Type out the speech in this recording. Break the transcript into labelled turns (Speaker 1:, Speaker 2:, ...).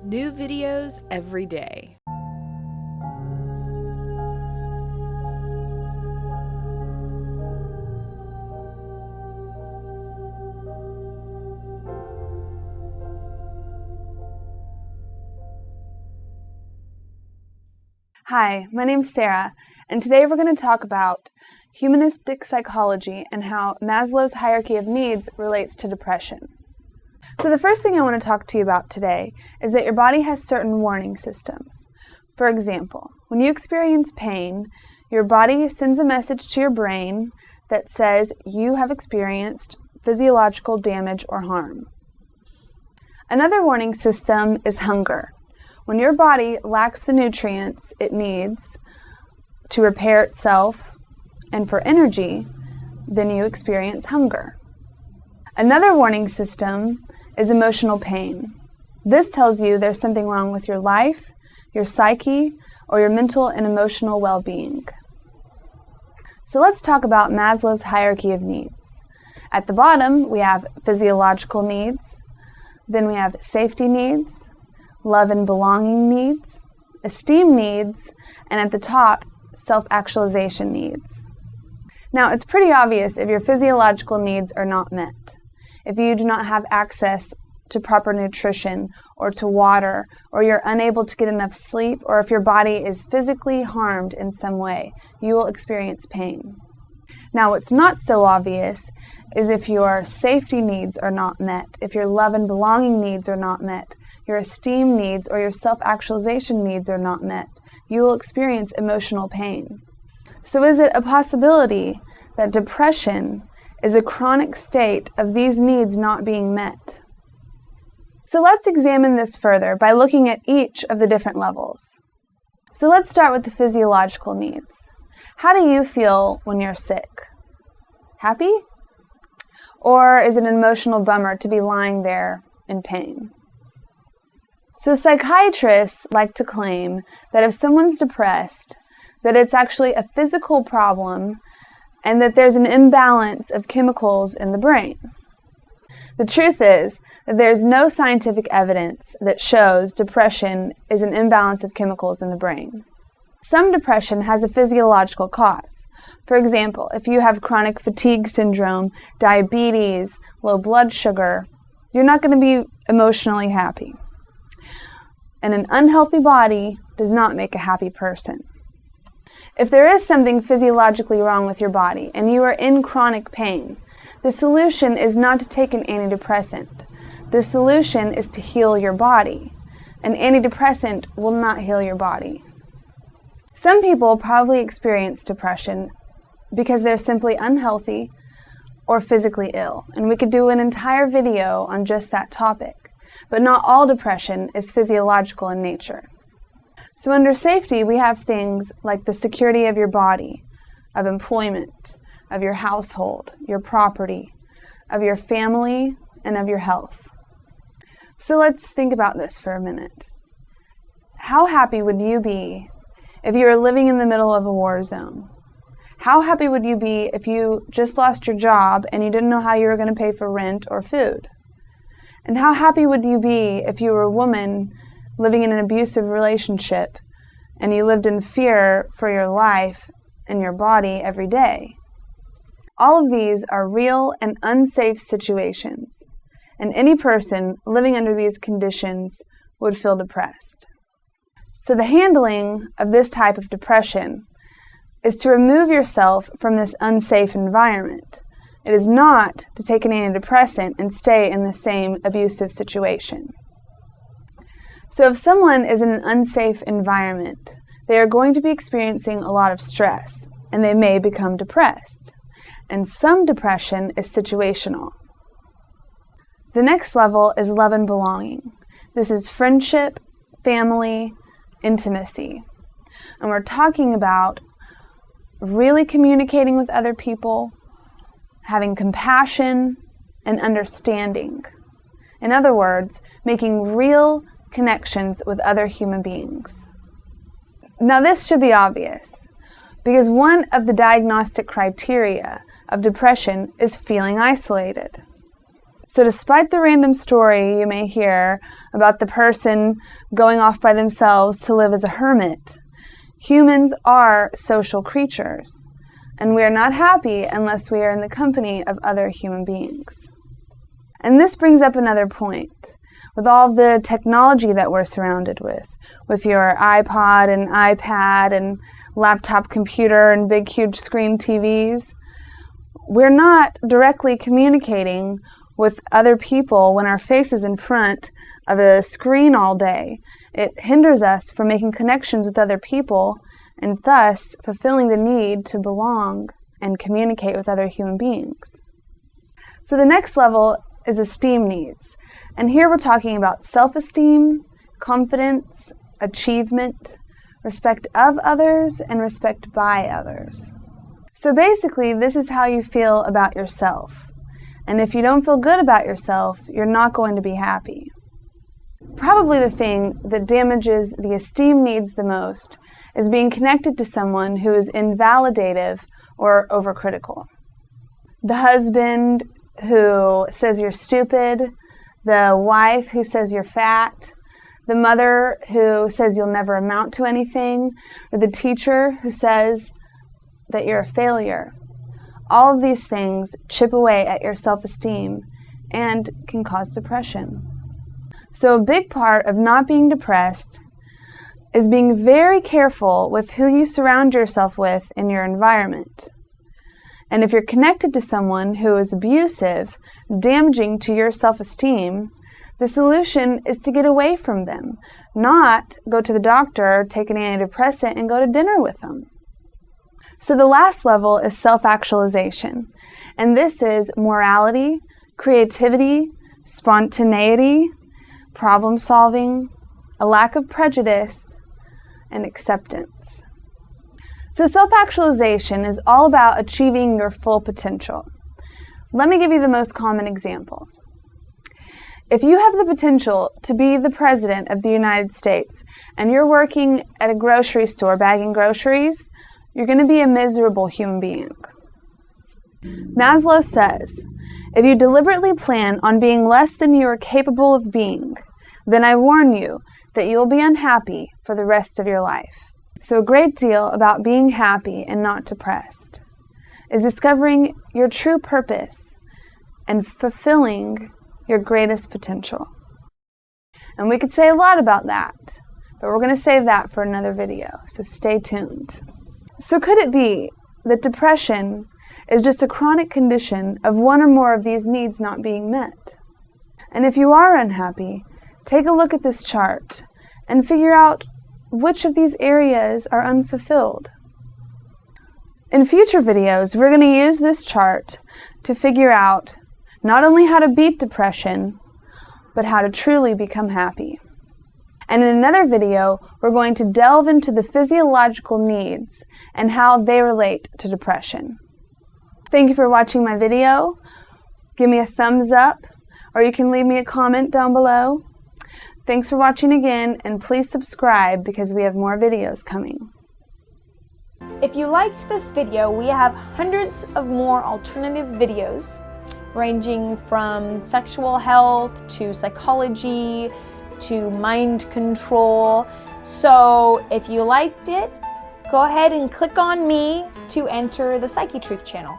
Speaker 1: New videos every day.
Speaker 2: Hi, my name's Sarah, and today we're going to talk about humanistic psychology and how Maslow's hierarchy of needs relates to depression. So the first thing I want to talk to you about today is that your body has certain warning systems. For example, when you experience pain, your body sends a message to your brain that says you have experienced physiological damage or harm. Another warning system is hunger. When your body lacks the nutrients it needs to repair itself and for energy, then you experience hunger. Another warning system is emotional pain. This tells you there's something wrong with your life, your psyche, or your mental and emotional well-being. So let's talk about Maslow's hierarchy of needs. At the bottom, we have physiological needs, then we have safety needs, love and belonging needs, esteem needs, and at the top, self-actualization needs. Now, it's pretty obvious if your physiological needs are not met. If you do not have access to proper nutrition or to water, or you're unable to get enough sleep, or if your body is physically harmed in some way, you will experience pain. Now, what's not so obvious is if your safety needs are not met, if your love and belonging needs are not met, your esteem needs or your self-actualization needs are not met, you will experience emotional pain. So is it a possibility that depression is a chronic state of these needs not being met? So let's examine this further by looking at each of the different levels. So let's start with the physiological needs. How do you feel when you're sick? Happy? Or is it an emotional bummer to be lying there in pain? So psychiatrists like to claim that if someone's depressed, that it's actually a physical problem and that there's an imbalance of chemicals in the brain. The truth is that there's no scientific evidence that shows depression is an imbalance of chemicals in the brain. Some depression has a physiological cause. For example, if you have chronic fatigue syndrome, diabetes, low blood sugar, you're not going to be emotionally happy. And an unhealthy body does not make a happy person. If there is something physiologically wrong with your body and you are in chronic pain, the solution is not to take an antidepressant. The solution is to heal your body. An antidepressant will not heal your body. Some people probably experience depression because they're simply unhealthy or physically ill, and we could do an entire video on just that topic. But not all depression is physiological in nature. So under safety, we have things like the security of your body, of employment, of your household, your property, of your family, and of your health. So let's think about this for a minute. How happy would you be if you were living in the middle of a war zone? How happy would you be if you just lost your job and you didn't know how you were going to pay for rent or food? And how happy would you be if you were a woman living in an abusive relationship and you lived in fear for your life and your body every day? All of these are real and unsafe situations, and any person living under these conditions would feel depressed. So the handling of this type of depression is to remove yourself from this unsafe environment. It is not to take an antidepressant and stay in the same abusive situation. So if someone is in an unsafe environment, they are going to be experiencing a lot of stress, and they may become depressed. And some depression is situational. The next level is love and belonging. This is friendship, family, intimacy. And we're talking about really communicating with other people, having compassion and understanding. In other words, making real connections with other human beings. Now this should be obvious, because one of the diagnostic criteria of depression is feeling isolated. So despite the random story you may hear about the person going off by themselves to live as a hermit, humans are social creatures, and we are not happy unless we are in the company of other human beings. And this brings up another point. With all the technology that we're surrounded with your iPod and iPad and laptop computer and big huge screen TVs, we're not directly communicating with other people when our face is in front of a screen all day. It hinders us from making connections with other people and thus fulfilling the need to belong and communicate with other human beings. So the next level is esteem needs. And here we're talking about self-esteem, confidence, achievement, respect of others, and respect by others. So basically, this is how you feel about yourself. And if you don't feel good about yourself, you're not going to be happy. Probably the thing that damages the esteem needs the most is being connected to someone who is invalidative or overcritical. The husband who says you're stupid, the wife who says you're fat, the mother who says you'll never amount to anything, or the teacher who says that you're a failure. All of these things chip away at your self-esteem and can cause depression. So a big part of not being depressed is being very careful with who you surround yourself with in your environment. And if you're connected to someone who is abusive, damaging to your self-esteem, the solution is to get away from them, not go to the doctor, take an antidepressant, and go to dinner with them. So the last level is self-actualization, and this is morality, creativity, spontaneity, problem solving, a lack of prejudice, and acceptance. So self-actualization is all about achieving your full potential. Let me give you the most common example. If you have the potential to be the President of the United States and you're working at a grocery store bagging groceries, you're going to be a miserable human being. Maslow says, if you deliberately plan on being less than you are capable of being, then I warn you that you will be unhappy for the rest of your life. So a great deal about being happy and not depressed is discovering your true purpose and fulfilling your greatest potential. And we could say a lot about that, but we're going to save that for another video, so stay tuned. So could it be that depression is just a chronic condition of one or more of these needs not being met? And if you are unhappy, take a look at this chart and figure out which of these areas are unfulfilled. In future videos, we're going to use this chart to figure out not only how to beat depression, but how to truly become happy. And in another video, we're going to delve into the physiological needs and how they relate to depression. Thank you for watching my video. Give me a thumbs up, or you can leave me a comment down below. Thanks for watching again, and please subscribe because we have more videos coming.
Speaker 3: If you liked this video, we have hundreds of more alternative videos ranging from sexual health to psychology to mind control. So if you liked it, go ahead and click on me to enter the Psychetruth channel.